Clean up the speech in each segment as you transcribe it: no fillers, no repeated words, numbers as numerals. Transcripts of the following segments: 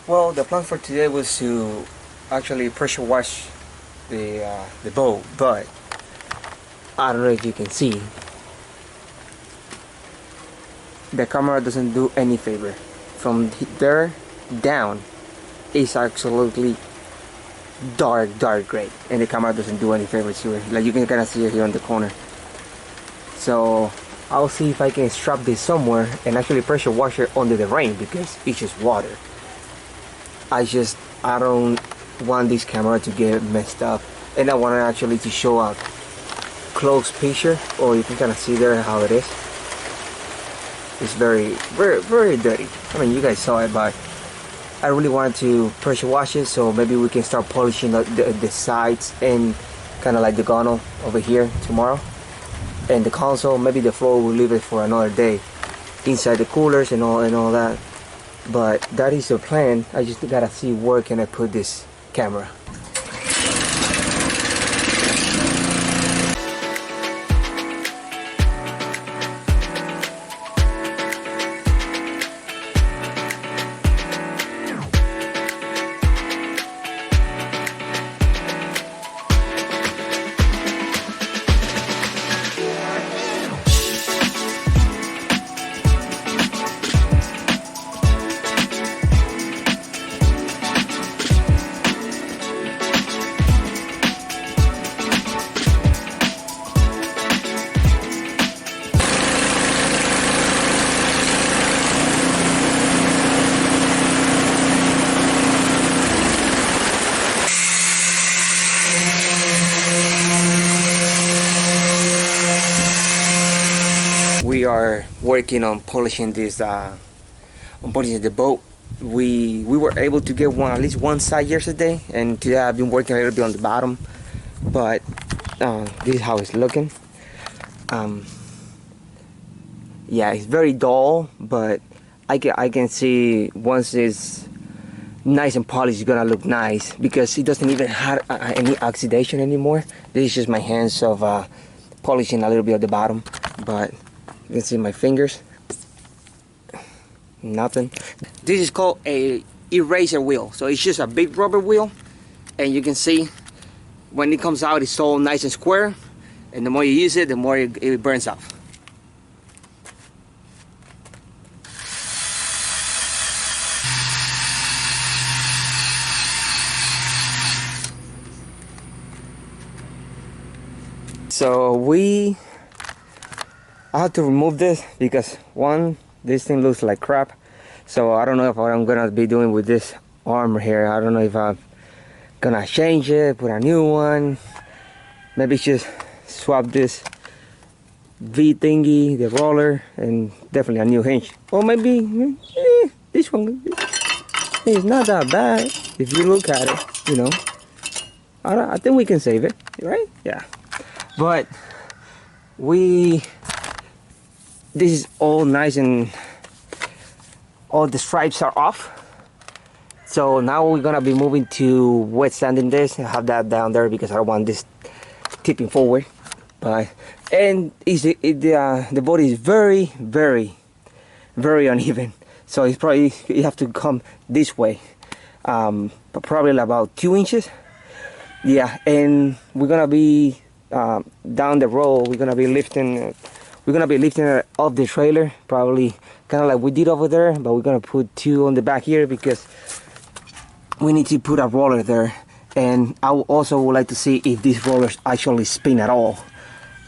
Well, the plan for today was to actually pressure wash the boat, but I don't know if you can see. The camera doesn't do any favor. From there down, it's absolutely dark gray, and the camera doesn't do any favor to it. Like you can kind of see it here on the corner. So I'll see if I can strap this somewhere and actually pressure wash it under the rain because it's just water. I don't want this camera to get messed up, and I want it actually to show a close picture, or you can kind of see there how it is. It's very dirty. I mean, you guys saw it, but I really wanted to pressure wash it, so maybe we can start polishing the sides and kind of like the gunnel over here tomorrow, and the console. Maybe the floor will leave it for another day inside the coolers and all that. But that is the plan. I just gotta see where can I put this camera. We are working on polishing this, on polishing the boat. We were able to get at least one side yesterday, and today I've been working a little bit on the bottom. But this is how it's looking. Yeah, it's very dull, but I can see once it's nice and polished, it's gonna look nice because it doesn't even have any oxidation anymore. This is just my hands of polishing a little bit at the bottom, but you can see my fingers. Nothing. This is called a eraser wheel. So it's just a big rubber wheel, and you can see when it comes out, it's all nice and square. And the more you use it, the more it burns off. So I have to remove this because one, this thing looks like crap. So I don't know if what I'm gonna be doing with this arm here. I don't know if I'm gonna change it, put a new one. Maybe just swap this V thingy, the roller, and definitely a new hinge. Or maybe this one is not that bad if you look at it. You know, I think we can save it, right? Yeah. But this is all nice and all the stripes are off. So now we're gonna be moving to wet sanding this. I have that down there because I don't want this tipping forward. But the body is very uneven. So it's probably you have to come this way, but probably about 2 inches. Yeah, and we're gonna be down the road. We're gonna be lifting it off the trailer, probably kind of like we did over there, but we're gonna put 2 on the back here because we need to put a roller there. And I also would like to see if these rollers actually spin at all,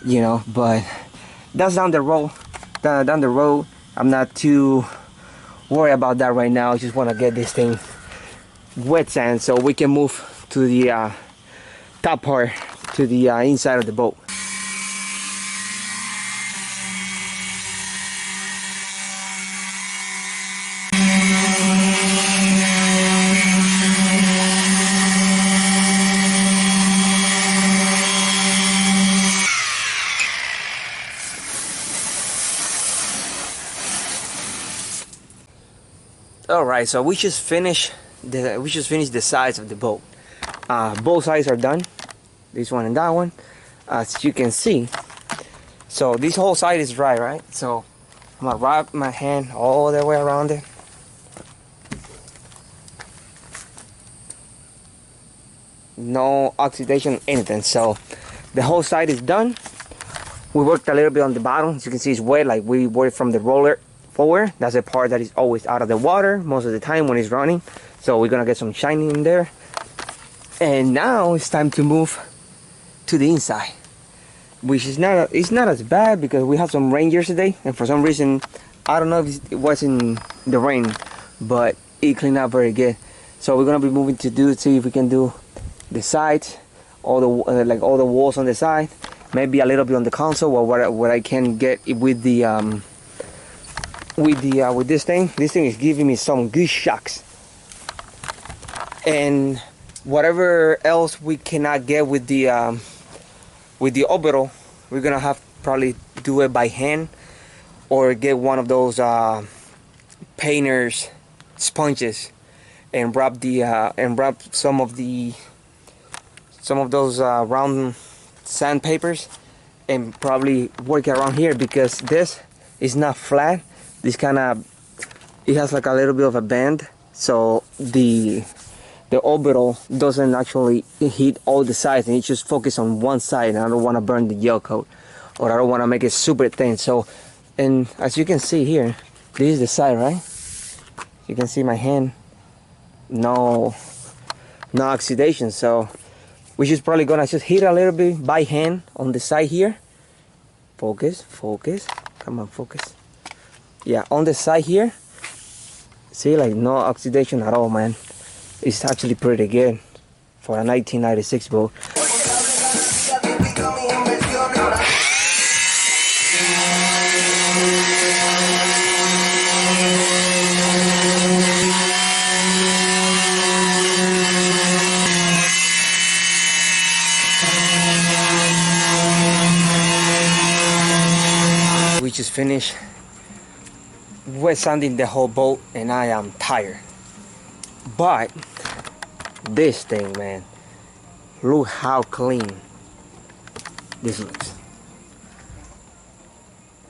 you know. But that's down the road. I'm not too worried about that right now. I just want to get this thing wet sand so we can move to the top part, to the inside of the boat. All right, so we just finished the sides of the boat. Both sides are done. This one and that one, as you can see. So this whole side is dry, right? So I'm gonna wrap my hand all the way around it. no oxidation, anything. So the whole side is done. We worked a little bit on the bottom. As you can see, it's wet. Like we worked from the roller forward. That's the part that is always out of the water most of the time when it's running. So we're gonna get some shining in there. And now it's time to move to the inside, which is it's not as bad because we had some rain yesterday, and for some reason, I don't know if it was in the rain, but it cleaned up very good. So we're gonna be moving to see if we can do the sides, all the like all the walls on the side, maybe a little bit on the console, or what I can get with the with this thing. This thing is giving me some good shocks, and whatever else we cannot get with the orbital, we're gonna have probably do it by hand, or get one of those painters sponges and wrap some of those round sandpapers and probably work around here, because this is not flat. This it has like a little bit of a bend, so the orbital doesn't actually hit all the sides, and it just focus on one side, and I don't want to burn the gel coat, or I don't want to make it super thin. So, and as you can see here, this is the side, right? You can see my hand, no oxidation. So we're just probably gonna just hit a little bit by hand on the side here. Focus, come on, focus. Yeah, on the side here, see, like no oxidation at all, man. It's actually pretty good for a 1996 boat. We just finished wet sanding the whole boat, and I am tired. But this thing, man, look how clean this looks.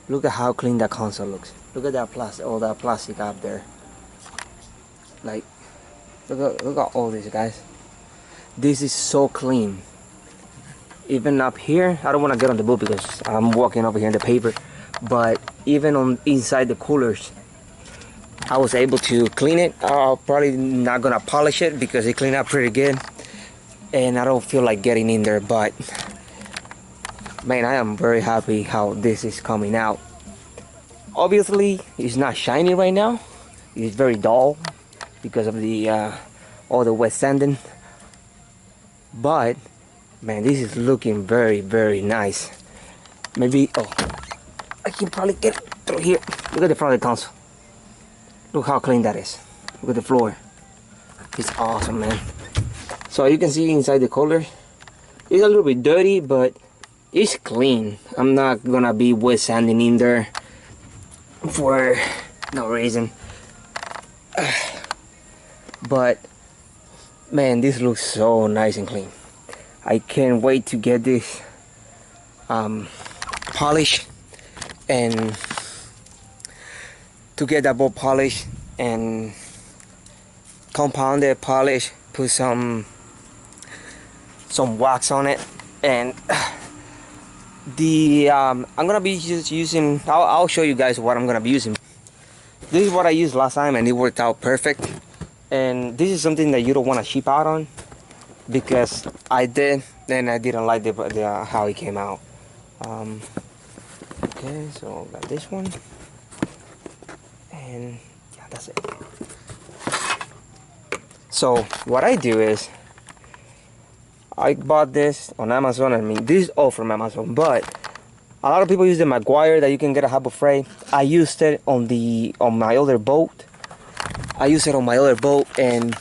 Look at how clean that console looks. Look at that plastic, all that plastic up there. Like, look at all this, guys. This is so clean. Even up here, I don't want to get on the boat because I'm walking over here in the paper. But even on inside the coolers, I was able to clean it. I'm probably not gonna polish it because it cleaned up pretty good, and I don't feel like getting in there. But man, I am very happy how this is coming out. Obviously, it's not shiny right now. It's very dull because of the all the wet sanding. But man, this is looking very, very nice. Maybe I can probably get it through here. Look at the front of the console. Look how clean that is. Look at the floor. It's awesome, man. So you can see inside the color, it's a little bit dirty, but it's clean. I'm not gonna be wet sanding in there for no reason. But man, this looks so nice and clean. I can't wait to get this polished, and to get that boat polished and compounded, polish, put some wax on it, and I'm gonna be just using. I'll show you guys what I'm gonna be using. This is what I used last time, and it worked out perfect. And this is something that you don't want to cheap out on, because I did, and I didn't like the how it came out. Okay, so got this one, and yeah, that's it. So what I do is, I bought this on Amazon. I mean, this is all from Amazon, but a lot of people use the Maguire that you can get a harbor freight. I used it on my other boat. And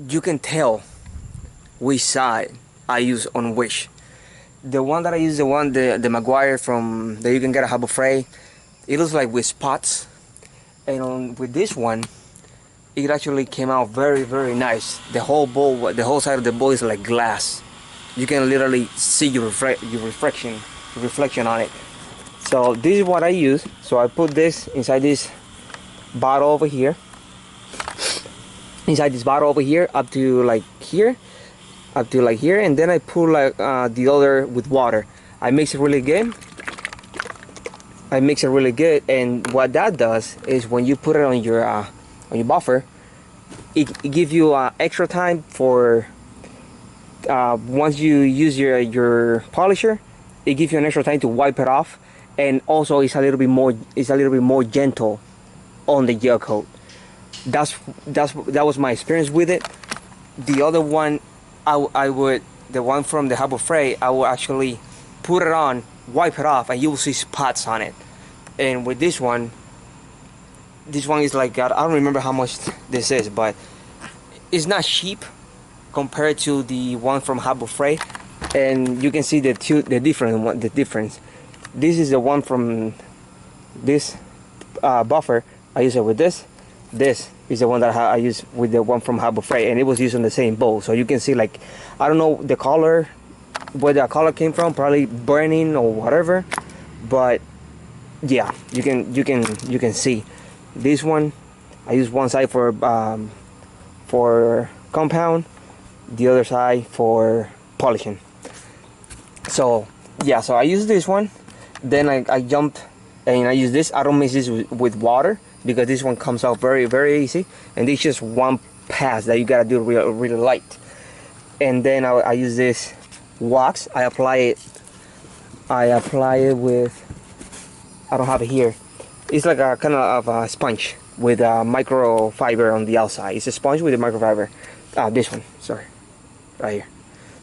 you can tell which side I use on which. The one that I use, the Maguire from that you can get a harbor freight, it looks like with spots, and with this one, it actually came out very, very nice. The whole boat, the whole side of the boat is like glass. You can literally see your reflection on it. So this is what I use. So I put this inside this bottle over here. Up to like here, up to like here, and then I put like the other with water. I mix it really good. And what that does is when you put it on your buffer, it gives you extra time for once you use your polisher, it gives you an extra time to wipe it off, and also it's a little bit more gentle on the gel coat. That was my experience with it. The other one, the one from the Harbor Freight, I will actually put it on, wipe it off, and you will see spots on it. And with this one is like, I don't remember how much this is, but it's not cheap compared to the one from Harbor Freight, and you can see the difference. This is the one from this buffer. I use it with this. This is the one that I use with the one from Harbor Freight, and it was used on the same bowl. So you can see, like, I don't know the color, where the color came from, probably burning or whatever, but yeah, you can see. This one, I use one side for compound, the other side for polishing. So yeah, so I use this one, then I jumped and I use this. I don't mix this with water because this one comes out very, very easy, and it's just one pass that you gotta do really light. And then I use this wax. I apply it with, I don't have it here, it's like a kind of a sponge with a microfiber on the outside. It's a sponge with a microfiber. This one, sorry, right here.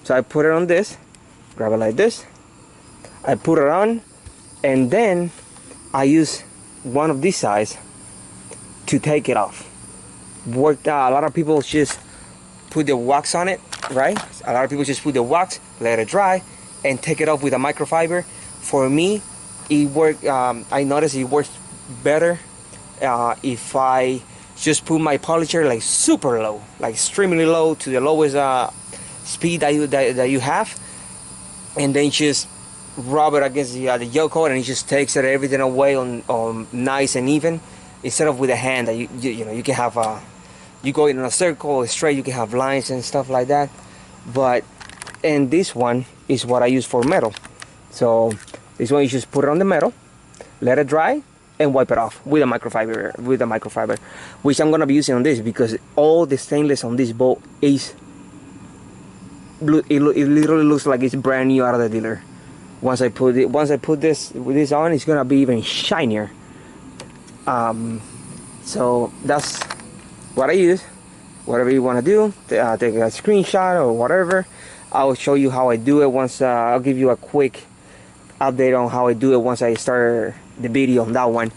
So I put it on this, grab it like this, I put it on, and then I use one of these sides to take it off. A lot of people just put the wax on it, right? A lot of people just put the wax, let it dry, and take it off with a microfiber. For me, it worked. I noticed it works better if I just put my polisher like super low, like extremely low, to the lowest speed that you have, and then just rub it against the gel coat, and it just takes everything away on nice and even, instead of with a hand that you can have you go in a circle straight, you can have lines and stuff like that. And this one is what I use for metal. So this one, you just put it on the metal, let it dry, and wipe it off with a microfiber, which I'm gonna be using on this because all the stainless on this boat is blue. It literally looks like it's brand new out of the dealer. Once I put this on, it's gonna be even shinier. So that's what I use. Whatever you want to do, take a screenshot or whatever. I'll show you how I do it once. I'll give you a quick update on how I do it once I start the video on that one.